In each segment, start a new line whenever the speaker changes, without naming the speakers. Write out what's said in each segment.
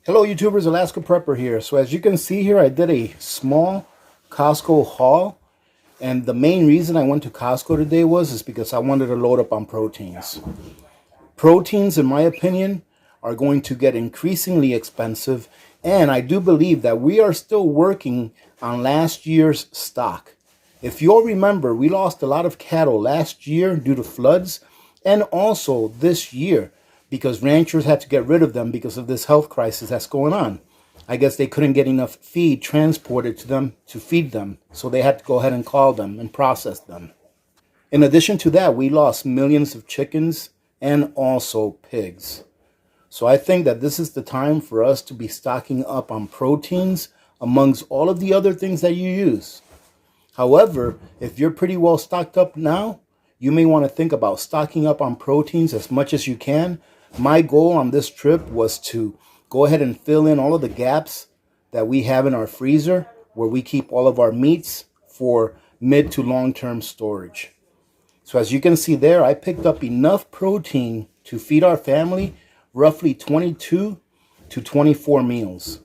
Hello YouTubers, Alaska Prepper here. So as you can see here, I did a small Costco haul. And the main reason I went to Costco today is because I wanted to load up on proteins. Proteins, in my opinion, are going to get increasingly expensive. And I do believe that we are still working on last year's stock. If you'll remember, we lost a lot of cattle last year due to floods, and also this year because ranchers had to get rid of them because of this health crisis that's going on. I guess they couldn't get enough feed transported to them to feed them, so they had to go ahead and call them and process them. In addition to that, we lost millions of chickens and also pigs. So I think that this is the time for us to be stocking up on proteins amongst all of the other things that you use. However, if you're pretty well stocked up now, you may want to think about stocking up on proteins as much as you can. My goal on this trip was to go ahead and fill in all of the gaps that we have in our freezer where we keep all of our meats for mid to long-term storage. So as you can see there, I picked up enough protein to feed our family roughly 22 to 24 meals.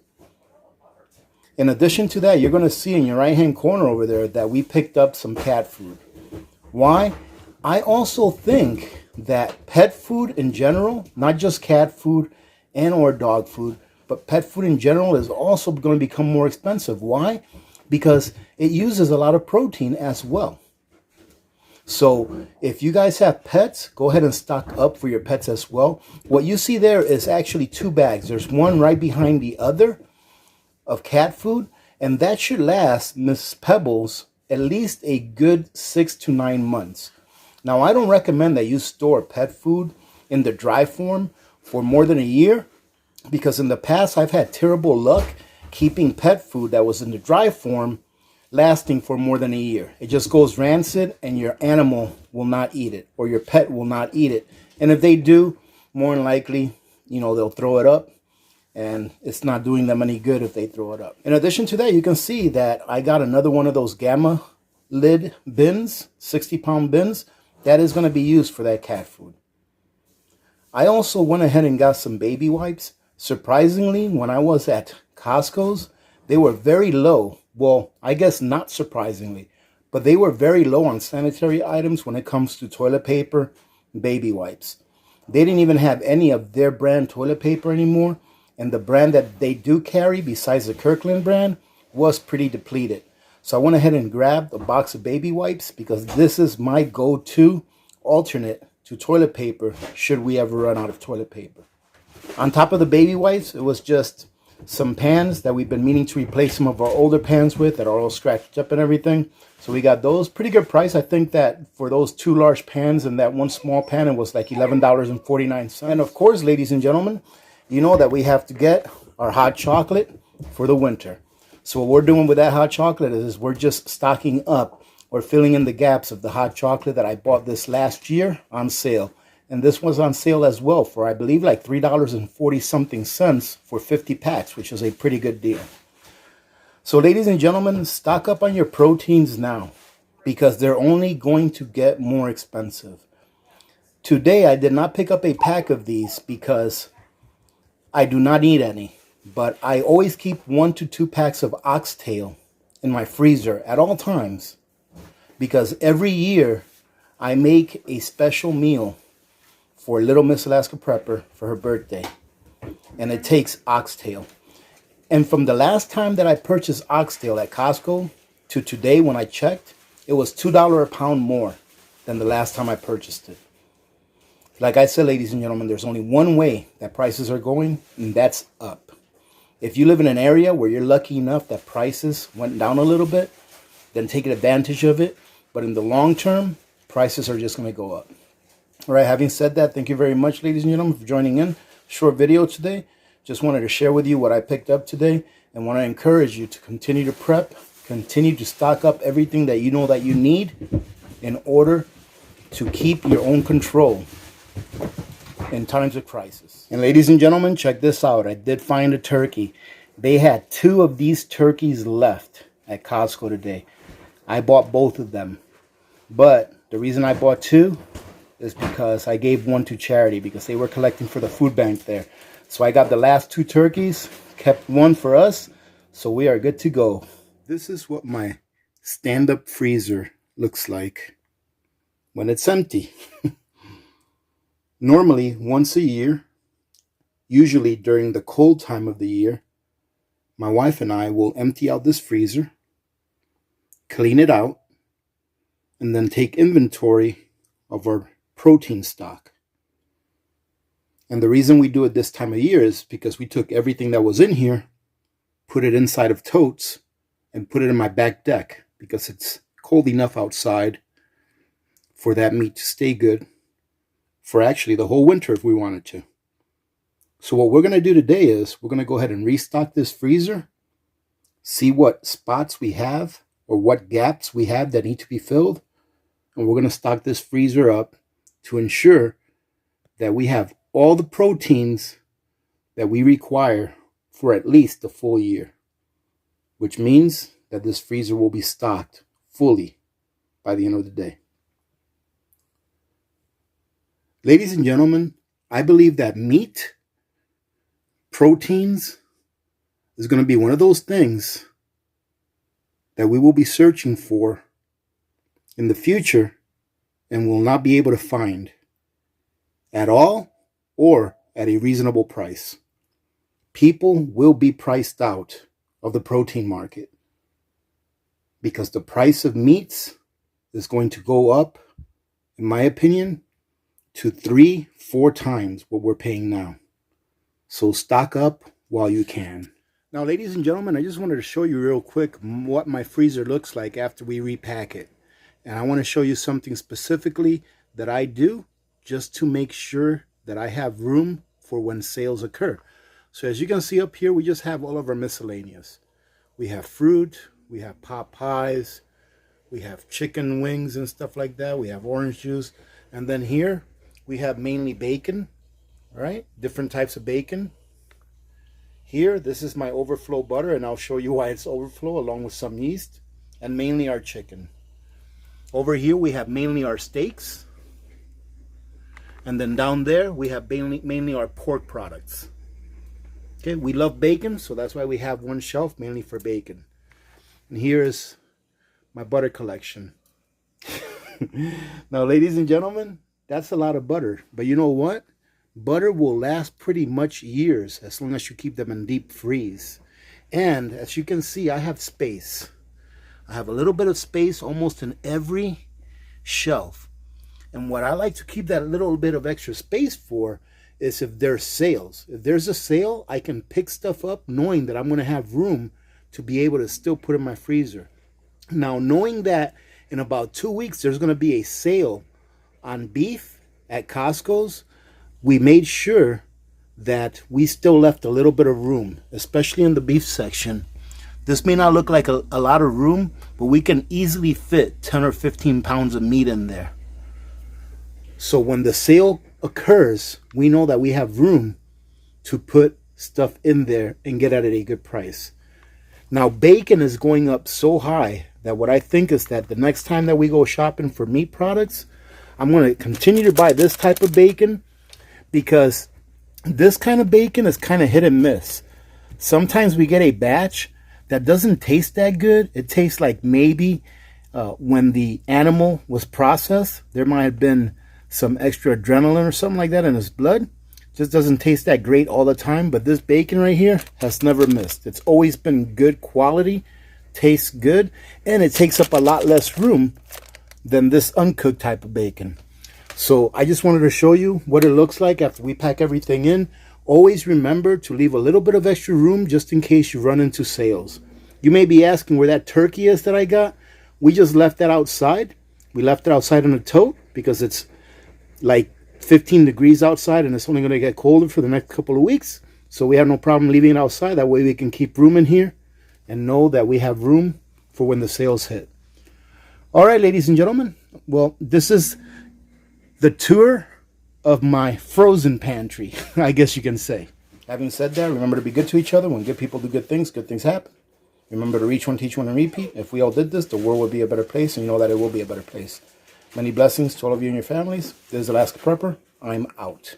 In addition to that, you're going to see in your right-hand corner over there that we picked up some cat food. Why? I also think that pet food in general, not just cat food and or dog food, but pet food in general is also going to become more expensive. Why? Because it uses a lot of protein as well. So if you guys have pets, go ahead and stock up for your pets as well. What you see there is actually two bags. There's one right behind the other of cat food, and that should last Miss Pebbles at least a good 6 to 9 months. Now, I don't recommend that you store pet food in the dry form for more than a year, because in the past I've had terrible luck keeping pet food that was in the dry form lasting for more than a year. It just goes rancid and your animal will not eat it, or your pet will not eat it. And if they do, more than likely, they'll throw it up, and it's not doing them any good if they throw it up. In addition to that, you can see that I got another one of those Gamma lid bins, 60-pound bins. That is going to be used for that cat food. I also went ahead and got some baby wipes. Surprisingly, when I was at Costco's, they were very low. Well, I guess not surprisingly, but they were very low on sanitary items when it comes to toilet paper and baby wipes. They didn't even have any of their brand toilet paper anymore, and the brand that they do carry, besides the Kirkland brand, was pretty depleted. So I went ahead and grabbed a box of baby wipes because this is my go-to alternate to toilet paper should we ever run out of toilet paper. On top of the baby wipes, it was just some pans that we've been meaning to replace some of our older pans with that are all scratched up and everything. So we got those. Pretty good price. I think that for those 2 large pans and that 1 small pan, it was like $11.49. And of course, ladies and gentlemen, you know that we have to get our hot chocolate for the winter. So what we're doing with that hot chocolate is we're just stocking up or filling in the gaps of the hot chocolate that I bought this last year on sale. And this was on sale as well for, I believe, like $3.40 something for 50 packs, which is a pretty good deal. So ladies and gentlemen, stock up on your proteins now because they're only going to get more expensive. Today, I did not pick up a pack of these because I do not need any. But I always keep 1 to 2 packs of oxtail in my freezer at all times because every year I make a special meal for Little Miss Alaska Prepper for her birthday, and it takes oxtail. And from the last time that I purchased oxtail at Costco to today when I checked, it was $2 a pound more than the last time I purchased it. Like I said, ladies and gentlemen, there's only one way that prices are going, and that's up. If you live in an area where you're lucky enough that prices went down a little bit, then take advantage of it. But in the long term, prices are just going to go up. All right, having said that, thank you very much, ladies and gentlemen, for joining in. Short video today. Just wanted to share with you what I picked up today and want to encourage you to continue to prep, continue to stock up everything that you know that you need in order to keep your own control in times of crisis. And ladies and gentlemen, check this out. I did find a turkey. They had 2 of these turkeys left at Costco today. I bought both of them. But the reason I bought 2 is because I gave one to charity because they were collecting for the food bank there. So I got the last 2 turkeys, kept 1 for us, so we are good to go. This is what my stand-up freezer looks like when it's empty. Normally, once a year, usually during the cold time of the year, my wife and I will empty out this freezer, clean it out, and then take inventory of our protein stock. And the reason we do it this time of year is because we took everything that was in here, put it inside of totes, and put it in my back deck because it's cold enough outside for that meat to stay good for actually the whole winter if we wanted to. So what we're going to do today is we're going to go ahead and restock this freezer, see what spots we have or what gaps we have that need to be filled, and we're going to stock this freezer up to ensure that we have all the proteins that we require for at least a full year, which means that this freezer will be stocked fully by the end of the day. Ladies and gentlemen, I believe that meat, proteins, is going to be one of those things that we will be searching for in the future and will not be able to find at all or at a reasonable price. People will be priced out of the protein market because the price of meats is going to go up, in my opinion, to 3-4 times what we're paying now. So stock up while you can. Now, ladies and gentlemen, I just wanted to show you real quick what my freezer looks like after we repack it. And I want to show you something specifically that I do just to make sure that I have room for when sales occur. So as you can see up here, we just have all of our miscellaneous. We have fruit, we have pot pies, we have chicken wings and stuff like that. We have orange juice. And then here we have mainly bacon, right? Different types of bacon. Here, this is my overflow butter, and I'll show you why it's overflow along with some yeast, and mainly our chicken. Over here, we have mainly our steaks. And then down there, we have mainly our pork products. Okay, we love bacon, so that's why we have one shelf mainly for bacon. And here is my butter collection. Now, ladies and gentlemen, that's a lot of butter. But you know what? Butter will last pretty much years as long as you keep them in deep freeze. And as you can see, I have space. I have a little bit of space almost in every shelf. And what I like to keep that little bit of extra space for is if there's sales. If there's a sale, I can pick stuff up knowing that I'm going to have room to be able to still put in my freezer. Now, knowing that in about 2 weeks there's going to be a sale on beef at Costco's, we made sure that we still left a little bit of room, especially in the beef section. This may not look like a lot of room, but we can easily fit 10 or 15 pounds of meat in there. So when the sale occurs, we know that we have room to put stuff in there and get it at a good price. Now, bacon is going up so high that what I think is that the next time that we go shopping for meat products, I'm going to continue to buy this type of bacon, because this kind of bacon is kind of hit and miss. Sometimes we get a batch that doesn't taste that good. It tastes like maybe when the animal was processed, there might have been some extra adrenaline or something like that in his blood. Just doesn't taste that great all the time. But this bacon right here has never missed. It's always been good quality, tastes good, and it takes up a lot less room than this uncooked type of bacon. So I just wanted to show you what it looks like after we pack everything in. Always remember to leave a little bit of extra room just in case you run into sales. You may be asking where that turkey is that I got. We just left that outside. We left it outside in a tote because it's like 15 degrees outside and it's only going to get colder for the next couple of weeks. So we have no problem leaving it outside. That way we can keep room in here and know that we have room for when the sales hit. All right, ladies and gentlemen. Well, this is the tour of my frozen pantry, I guess you can say. Having said that, remember to be good to each other. When good people do good things happen. Remember to reach one, teach one, and repeat. If we all did this, the world would be a better place, and you know that it will be a better place. Many blessings to all of you and your families. This is Alaska Prepper. I'm out.